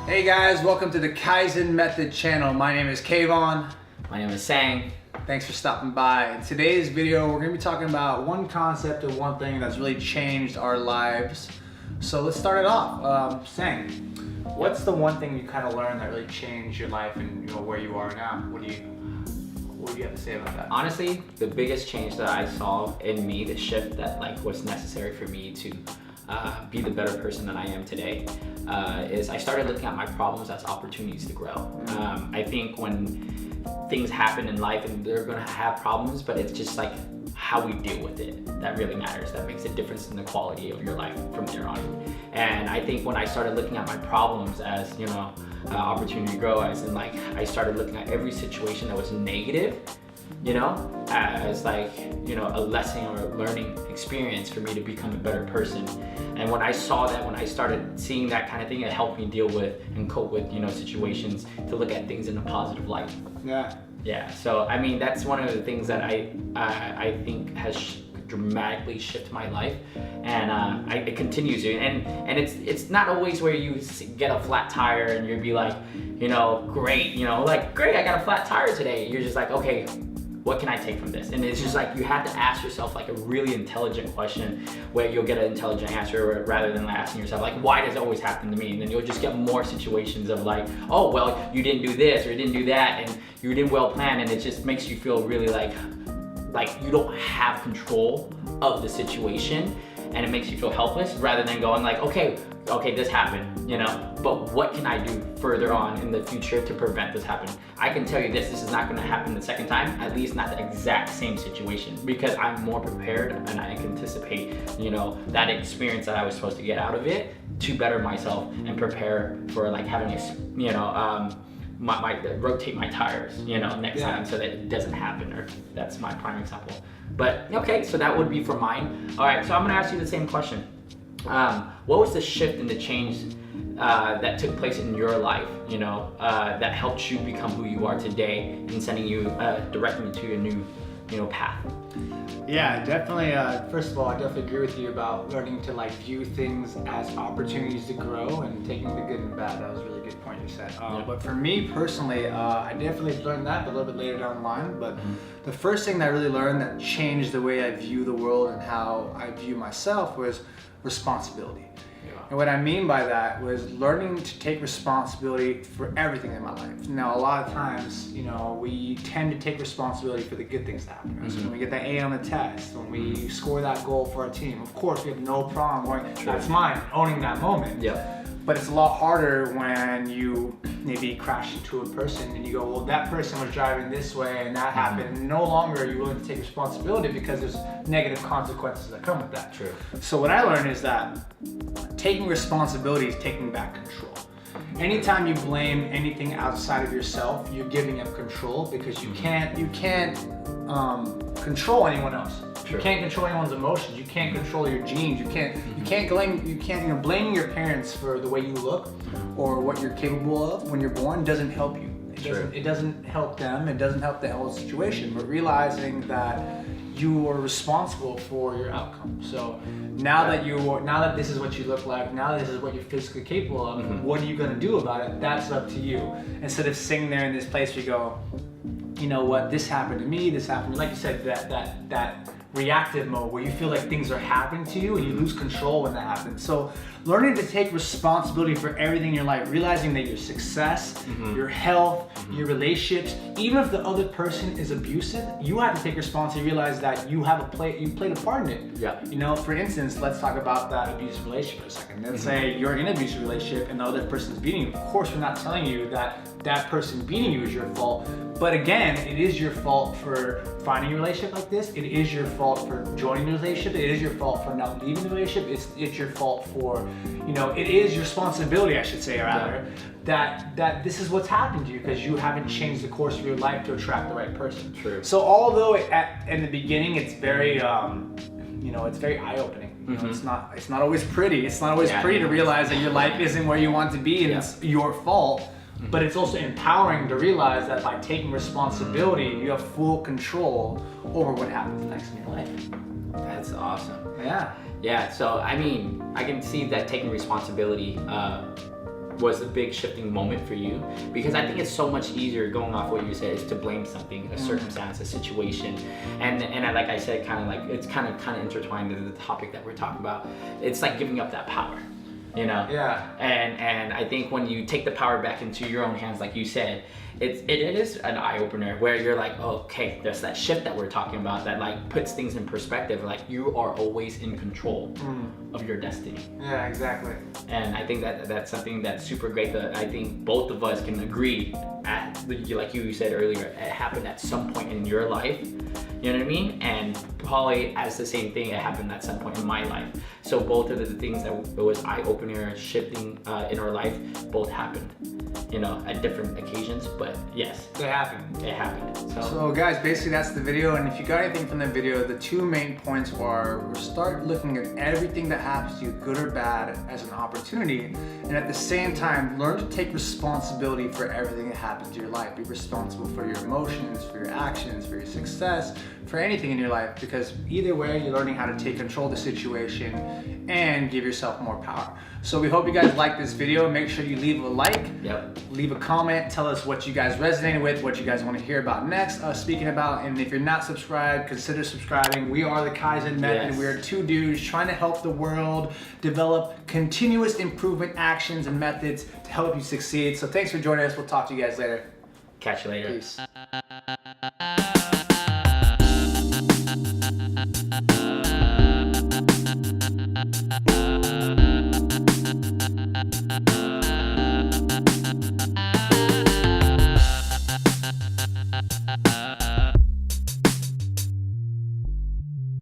Hey guys, welcome to the Kaizen Method channel. My name is Kayvon. My name is Sang. Thanks for stopping by. In today's video, we're going to be talking about one concept or one thing that's really changed our lives. So let's start it off. Sang, what's the one thing you kind of learned that really changed your life and where you are now? What do you have to say about that? Honestly, the biggest change that I saw in me, the shift that was necessary for me to be the better person that I am today, is I started looking at my problems as opportunities to grow. I think when things happen in life and they're gonna have problems, but it's just like how we deal with it that really matters. That makes a difference in the quality of your life from there on. And I think when I started looking at my problems as opportunity to grow, as in I started looking at every situation that was negative, as a lesson or a learning experience for me to become a better person. And when I saw that, when I started seeing that kind of thing, it helped me deal with and cope with situations, to look at things in a positive light. Yeah. So I mean, that's one of the things that I think has dramatically shifted my life, and it continues to. And it's not always where you get a flat tire and you'd be like, great, great, I got a flat tire today. You're just like, okay, what can I take from this? And it's just like you have to ask yourself a really intelligent question where you'll get an intelligent answer, rather than asking yourself why does it always happen to me? And then you'll just get more situations of oh well, you didn't do this or you didn't do that, and you didn't well plan, and it just makes you feel really like you don't have control of the situation, and it makes you feel helpless, rather than going okay, this happened, but what can I do further on in the future to prevent this happening? I can tell you this is not gonna happen the second time, at least not the exact same situation, because I'm more prepared and I can anticipate, that experience that I was supposed to get out of it to better myself and prepare for having rotate my tires, next time, so that it doesn't happen. Or that's my prime example. But okay, so that would be for mine. All right, so I'm gonna ask you the same question. What was the shift and the change that took place in your life, that helped you become who you are today and sending you, directing you to a new, path? Yeah, definitely. First of all, I definitely agree with you about learning to view things as opportunities to grow and taking the good and bad. That was a really good point you said. But for me personally, I definitely learned that a little bit later down the line. But the first thing that I really learned that changed the way I view the world and how I view myself was responsibility. And what I mean by that was learning to take responsibility for everything in my life. Now, a lot of times, we tend to take responsibility for the good things that happen. So when we get that A on the test, when we score that goal for our team, of course, we have no problem going, that's mine, owning that moment. But it's a lot harder when you maybe crash into a person and you go, well, that person was driving this way and that happened. And no longer are you willing to take responsibility because there's negative consequences that come with that. So what I learned is that taking responsibility is taking back control. Anytime you blame anything outside of yourself, you're giving up control, because you can't control anyone else. You can't control anyone's emotions. You can't control your genes. You can't blame blaming your parents for the way you look or what you're capable of when you're born doesn't help you. It doesn't help them. It doesn't help the whole situation. But realizing that you are responsible for your outcome. So now that this is what you look like, now that this is what you're physically capable of, what are you gonna do about it? That's up to you. Instead of sitting there in this place where you go, you know what, this happened to me, this happened to me. Like you said, that reactive mode where you feel like things are happening to you and you lose control when that happens. So learning to take responsibility for everything in your life, realizing that your success, your health, your relationships, even if the other person is abusive, you have to take responsibility, realize that you played a part in it. For instance, let's talk about that abusive relationship for a second. Let's say you're in an abusive relationship and the other person's beating you. Of course, we're not telling you that that person beating you is your fault. But again, it is your fault for finding a relationship like this. It is your fault for joining the relationship. It is your fault for not leaving the relationship. It's your fault for, it is your responsibility, I should say, rather, that this is what's happened to you because you haven't changed the course of your life to attract the right person. So although in the beginning it's very, it's very eye-opening. It's not always pretty. It's not always pretty to realize that your life isn't where you want to be and it's your fault. But it's also empowering to realize that by taking responsibility, you have full control over what happens next in your life. That's awesome. Yeah. Yeah, so I mean, I can see that taking responsibility was the big shifting moment for you? Because I think it's so much easier, going off what you said, is to blame something, a circumstance, a situation, and like I said, kind of like it's kind of intertwined into the topic that we're talking about. It's like giving up that power, you know? Yeah. And I think when you take the power back into your own hands, like you said, it is an eye-opener where you're like, oh, okay, there's that shift that we're talking about that like puts things in perspective. Like you are always in control of your destiny. Yeah, exactly. And I think that that's something that's super great that I think both of us can agree at, like you said earlier, it happened at some point in your life. You know what I mean? And probably as the same thing, it happened at some point in my life. So both of the things that was eye-opener, shifting in our life, both happened, you know, at different occasions. But yes, It happened. it happened. So guys, basically that's the video, and if you got anything from the video, the two main points are start looking at everything that happens to you, good or bad, as an opportunity, and at the same time learn to take responsibility for everything that happens in your life. Be responsible for your emotions, for your actions, for your success, for anything in your life, because either way you're learning how to take control of the situation and give yourself more power. So we hope you guys like this video. Make sure you leave a like, leave a comment, tell us what you guys resonated with, what you guys want to hear about next, us speaking about, and if you're not subscribed, consider subscribing. We are the Kaizen Method. We are two dudes trying to help the world develop continuous improvement actions and methods to help you succeed. So thanks for joining us. We'll talk to you guys later. Catch you later. Peace.